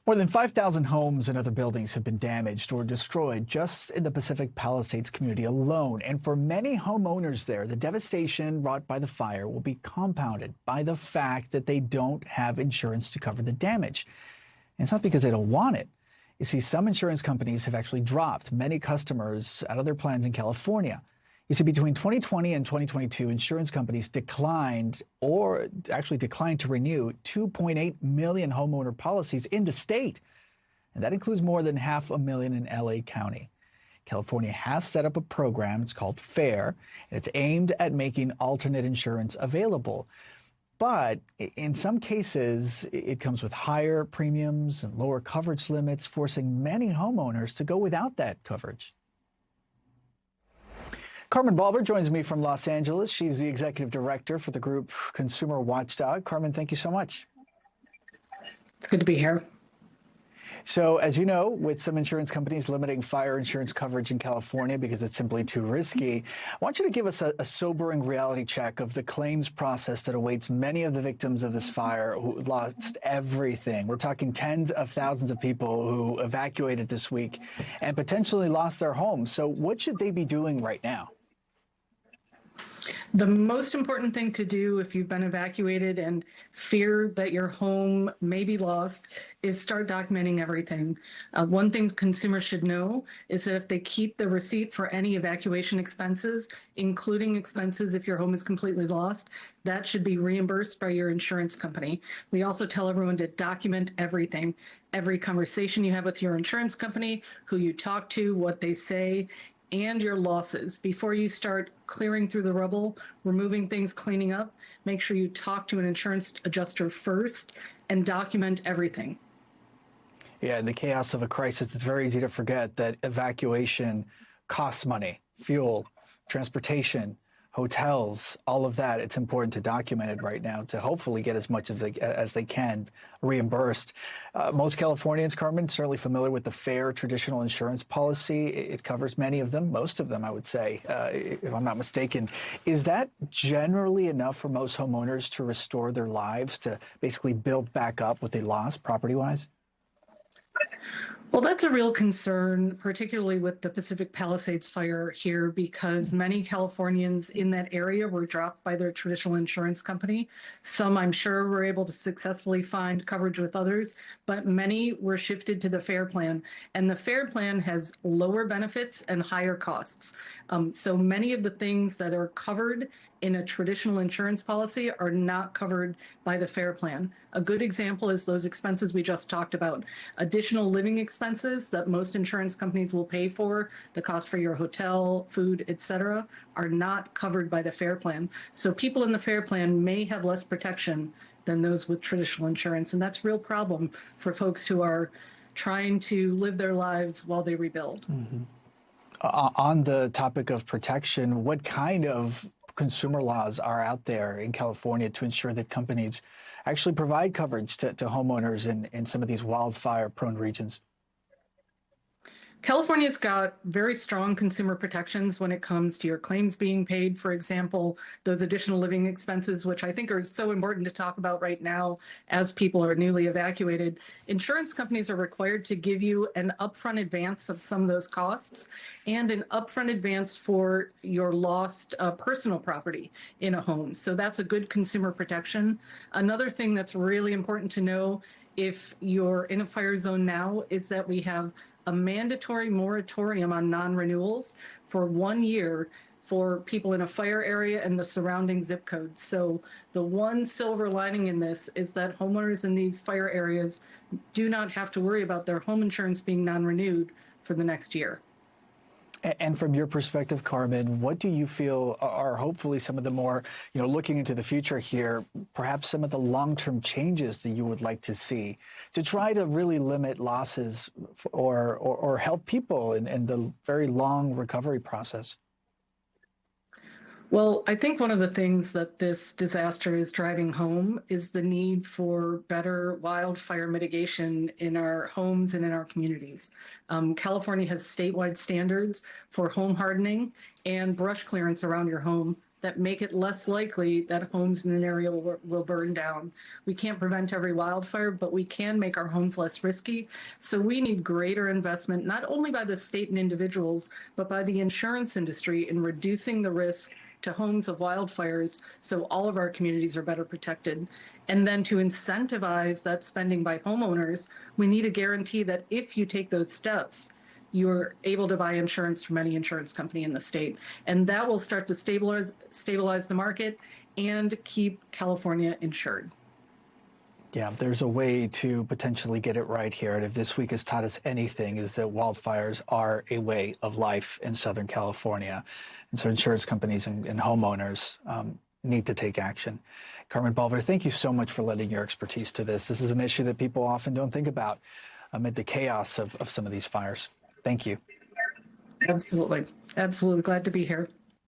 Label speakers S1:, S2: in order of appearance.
S1: More than 5,000 homes and other buildings have been damaged or destroyed just in the Pacific Palisades community alone. And for many homeowners there, the devastation wrought by the fire will be compounded by the fact that they don't have insurance to cover the damage. And it's not because they don't want it. You see, some insurance companies have actually dropped many customers out of their plans in California. You see, between 2020 and 2022, insurance companies declined to renew 2.8 million homeowner policies in the state. And that includes more than 500,000 in LA County. California has set up a program. It's called FAIR, and it's aimed at making alternate insurance available. But in some cases, it comes with higher premiums and lower coverage limits, forcing many homeowners to go without that coverage. Carmen Balber joins me from Los Angeles. She's the executive director for the group Consumer Watchdog. Carmen, thank you so much.
S2: It's good to be here.
S1: So, as you know, with some insurance companies limiting fire insurance coverage in California because it's simply too risky, I want you to give us a sobering reality check of the claims process that awaits many of the victims of this fire who lost everything. We're talking tens of thousands of people who evacuated this week and potentially lost their homes. So what should they be doing right now?
S2: The most important thing to do if you've been evacuated and fear that your home may be lost is start documenting everything. One thing consumers should know is that if they keep the receipt for any evacuation expenses, including expenses if your home is completely lost, that should be reimbursed by your insurance company. We also tell everyone to document everything, every conversation you have with your insurance company, who you talk to, what they say, and your losses. Before you start clearing through the rubble, removing things, cleaning up, make sure you talk to an insurance adjuster first and document everything.
S1: Yeah, in the chaos of a crisis, it's very easy to forget that evacuation costs money, fuel, transportation, hotels, all of that. It's important to document it right now to hopefully get as much as they can reimbursed. Most Californians, Carmen, certainly familiar with the FAIR traditional insurance policy. It covers many of them, most of them, I would say, if I'm not mistaken. Is that generally enough for most homeowners to restore their lives, to basically build back up what they lost property-wise?
S2: Well, that's a real concern, particularly with the Pacific Palisades fire here, because many Californians in that area were dropped by their traditional insurance company. Some, I'm sure, were able to successfully find coverage with others, but many were shifted to the FAIR plan. And the FAIR plan has lower benefits and higher costs. So many of the things that are covered in a traditional insurance policy are not covered by the FAIR plan. A good example is those expenses we just talked about. Additional living expenses that most insurance companies will pay for, the cost for your hotel, food, etc., are not covered by the FAIR plan. So people in the FAIR plan may have less protection than those with traditional insurance. And that's a real problem for folks who are trying to live their lives while they rebuild.
S1: Mm-hmm. On the topic of protection, what kind of consumer laws are out there in California to ensure that companies actually provide coverage to homeowners in some of these wildfire-prone regions?
S2: California's got very strong consumer protections when it comes to your claims being paid. For example, those additional living expenses, which I think are so important to talk about right now as people are newly evacuated. Insurance companies are required to give you an upfront advance of some of those costs and an upfront advance for your lost personal property in a home. So that's a good consumer protection. Another thing that's really important to know if you're in a fire zone now is that we have a mandatory moratorium on non-renewals for 1 year for people in a fire area and the surrounding zip codes. So the one silver lining in this is that homeowners in these fire areas do not have to worry about their home insurance being non-renewed for the next year.
S1: And from your perspective, Carmen, what do you feel are hopefully some of the more, looking into the future here, perhaps some of the long-term changes that you would like to see to try to really limit losses or help people in the very long recovery process?
S2: Well, I think one of the things that this disaster is driving home is the need for better wildfire mitigation in our homes and in our communities. California has statewide standards for home hardening and brush clearance around your home that make it less likely that homes in an area will burn down. We can't prevent every wildfire, but we can make our homes less risky. So we need greater investment, not only by the state and individuals, but by the insurance industry in reducing the risk to homes of wildfires so all of our communities are better protected. And then to incentivize that spending by homeowners, we need a guarantee that if you take those steps, you're able to buy insurance from any insurance company in the state. And that will start to stabilize the market and keep California insured.
S1: Yeah, there's a way to potentially get it right here. And if this week has taught us anything, is that wildfires are a way of life in Southern California. And so insurance companies and homeowners need to take action. Carmen Balver, thank you so much for lending your expertise to this. This is an issue that people often don't think about amid the chaos of some of these fires. Thank you.
S2: Absolutely. Absolutely. Glad to be here.